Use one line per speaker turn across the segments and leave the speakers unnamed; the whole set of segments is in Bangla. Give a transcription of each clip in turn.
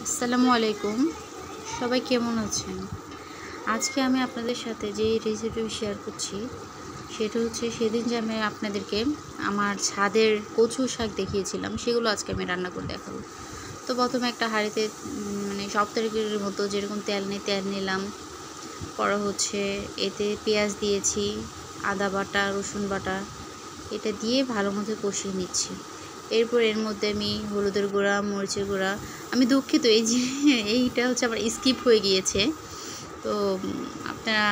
আসসালামু আলাইকুম, সবাই কেমন আছেন? আজকে আমি আপনাদের সাথে যে রেসিপি শেয়ার করছি সেটা হচ্ছে সেদিন যে আমি আপনাদেরকে আমার ছাদের কচু শাক দেখিয়েছিলাম, সেগুলো আজকে আমি রান্না করে দেখাবো। তো প্রথমে একটা হাঁড়িতে মানে সব তরকারির মতো যেরকম তেল তেল নিলাম। পরে হচ্ছে এতে পেঁয়াজ দিয়েছি, আদা বাটা, রসুন বাটা, এটা দিয়ে ভালো মতো কষিয়ে নিচ্ছি। এরপর এর মধ্যে আমি হলুদের গুঁড়া, মরিচের গুঁড়া, আমি দুঃখিত এই যে এইটা হচ্ছে আমার স্কিপ হয়ে গিয়েছে, তো আপনারা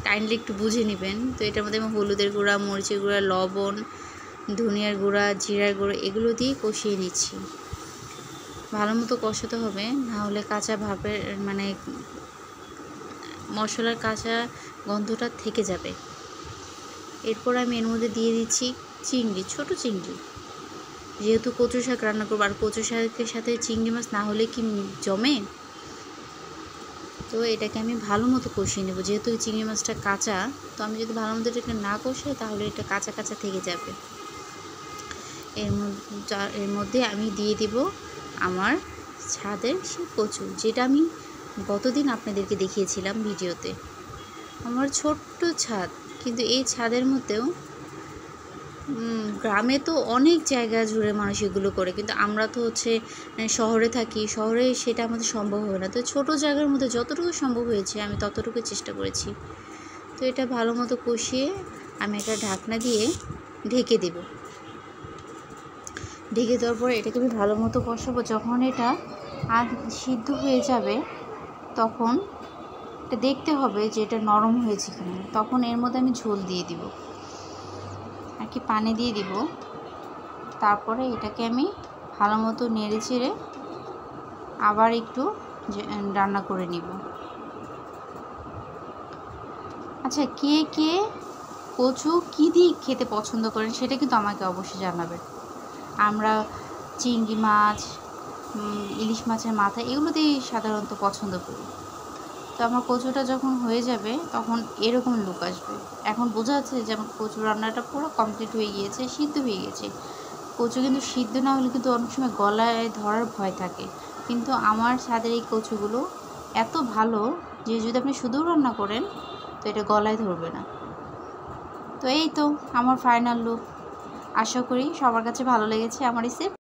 কাইন্ডলি একটু বুঝে নেবেন। তো এটার মধ্যে আমি হলুদের গুঁড়া, মরিচের গুঁড়া, লবণ, ধনিয়ার গুঁড়া, জিরার গুঁড়া এগুলো দিয়ে কষিয়ে নিচ্ছি। ভালো মতো কষাতে হবে, নাহলে কাঁচা ভাবের মানে মশলার কাঁচা গন্ধটা থেকে যাবে। এরপর আমি এর মধ্যে দিয়ে দিচ্ছি চিংড়ি, ছোট চিংড়ি, যেহেতু কচু শাক রান্না করবো, আর কচু শাকের সাথে চিংড়ি মাছ না হলে কি জমে। তো এটাকে আমি ভালো মতো কষিয়ে নেব, যেহেতু চিংড়ি মাছটা কাঁচা, তো আমি যদি ভালো মতো এটাকে না কষাই তাহলে এটা কাঁচা কাঁচা থেকে যাবে। এর মধ্যে আমি দিয়ে দিব আমার ছাদের সেই কচু, যেটা আমি গতদিন আপনাদেরকে দেখিয়েছিলাম ভিডিওতে। আমার ছোট্ট ছাদ, কিন্তু এই ছাদের মধ্যেও গ্রামে তো অনেক জায়গা জুড়ে মানুষ এগুলো করে, কিন্তু আমরা তো হচ্ছে শহরে থাকি, শহরে সেটা আমাদের সম্ভব হয় না। তো ছোটো জায়গার মধ্যে যতটুকু সম্ভব হয়েছে আমি ততটুকু চেষ্টা করেছি। তো এটা ভালো মতো কষিয়ে আমি একটা ঢাকনা দিয়ে ঢেকে দেব। ঢেকে দেওয়ার পর এটাকে আমি ভালো মতো কষাবো। যখন এটা সিদ্ধ হয়ে যাবে তখন এটা দেখতে হবে যে এটা নরম হয়েছে কিনা, তখন এর মধ্যে আমি ঝোল দিয়ে দিব, আর কি পানি দিয়ে দিব। তারপরে এটাকে আমি ভালো মতো নেড়ে চেড়ে আবার একটু রান্না করে নিব। আচ্ছা, কে কে কচু কী দিয়ে খেতে পছন্দ করেন সেটা কিন্তু আমাকে অবশ্যই জানাবেন। আমরা চিংড়ি মাছ, ইলিশ মাছের মাথা এগুলো দিয়েই সাধারণত পছন্দ করি। তো আমার কচুটা যখন হয়ে যাবে তখন এরকম লুক আসবে। এখন বোঝা যাচ্ছে যে আমার কচু রান্নাটা পুরো কমপ্লিট হয়ে গিয়েছে, সিদ্ধ হয়ে গেছে। কচু কিন্তু সিদ্ধ না হলে কিন্তু অনেক সময় গলায় ধরার ভয় থাকে, কিন্তু আমার ছাদের এই কচুগুলো এত ভালো যে যদি আপনি শুধু রান্না করেন তো এটা গলায় ধরবে না। তো এই তো আমার ফাইনাল লুক। আশা করি সবার কাছে ভালো লেগেছে আমার রেসিপি।